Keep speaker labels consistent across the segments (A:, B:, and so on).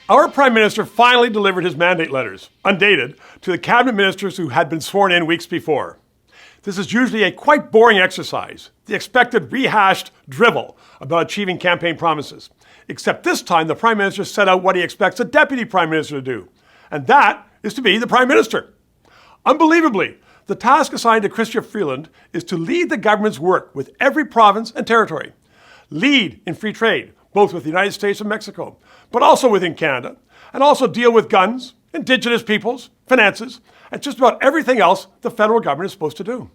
A: Our Prime Minister finally delivered his mandate letters, undated, to the cabinet ministers who had been sworn in weeks before. This is usually a quite boring exercise, the expected rehashed drivel about achieving campaign promises. Except this time, the Prime Minister set out what he expects the Deputy Prime Minister to do, and that is to be the Prime Minister. Unbelievably, the task assigned to Freeland is to lead the government's work with every province and territory. Lead in free trade, both with the United States and Mexico, but also within Canada, and also deal with guns, Indigenous peoples, finances, and just about everything else the federal government is supposed to do.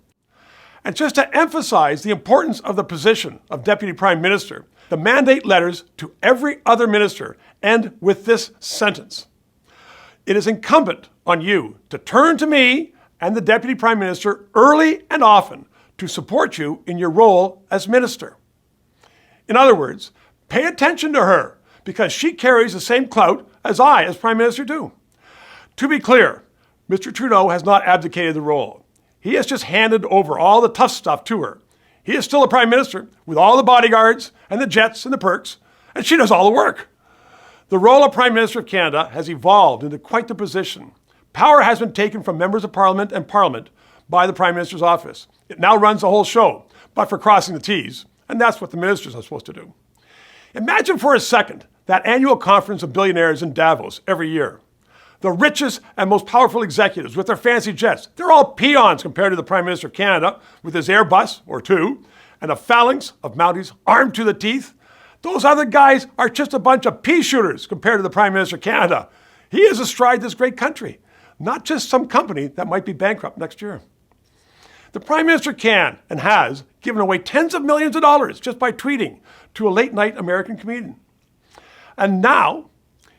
A: And just to emphasize the importance of the position of Deputy Prime Minister, the mandate letters to every other minister end with this sentence. It is incumbent on you to turn to me and the Deputy Prime Minister early and often to support you in your role as minister. In other words, pay attention to her because she carries the same clout as I as Prime Minister do. To be clear, Mr. Trudeau has not abdicated the role. He has just handed over all the tough stuff to her. He is still a Prime Minister with all the bodyguards and the jets and the perks, and she does all the work. The role of Prime Minister of Canada has evolved into quite the position. Power has been taken from members of Parliament and Parliament by the Prime Minister's office. It now runs the whole show, but for crossing the T's, and that's what the ministers are supposed to do. Imagine for a second that annual conference of billionaires in Davos every year. The richest and most powerful executives with their fancy jets, they're all peons compared to the Prime Minister of Canada with his Airbus or two, and a phalanx of Mounties armed to the teeth. Those other guys are just a bunch of pea shooters compared to the Prime Minister of Canada. He is astride this great country, not just some company that might be bankrupt next year. The Prime Minister can and has given away tens of millions of dollars just by tweeting to a late-night American comedian. And now,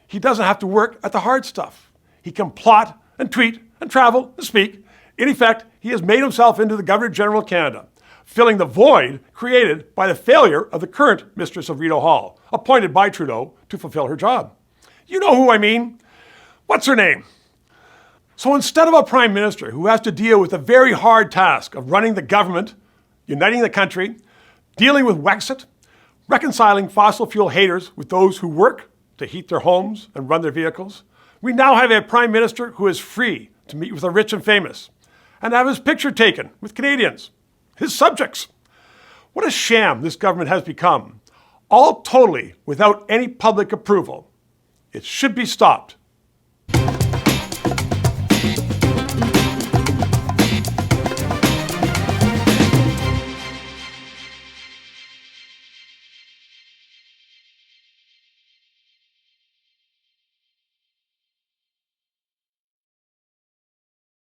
A: he doesn't have to work at the hard stuff. He can plot and tweet and travel and speak. In effect, he has made himself into the Governor-General of Canada, filling the void created by the failure of the current Mistress of Rideau Hall, appointed by Trudeau to fulfill her job. You know who I mean. What's her name? So instead of a Prime Minister who has to deal with the very hard task of running the government, uniting the country, dealing with Wexit, reconciling fossil fuel haters with those who work to heat their homes and run their vehicles, we now have a Prime Minister who is free to meet with the rich and famous and have his picture taken with Canadians, his subjects. What a sham this government has become, all totally without any public approval. It should be stopped.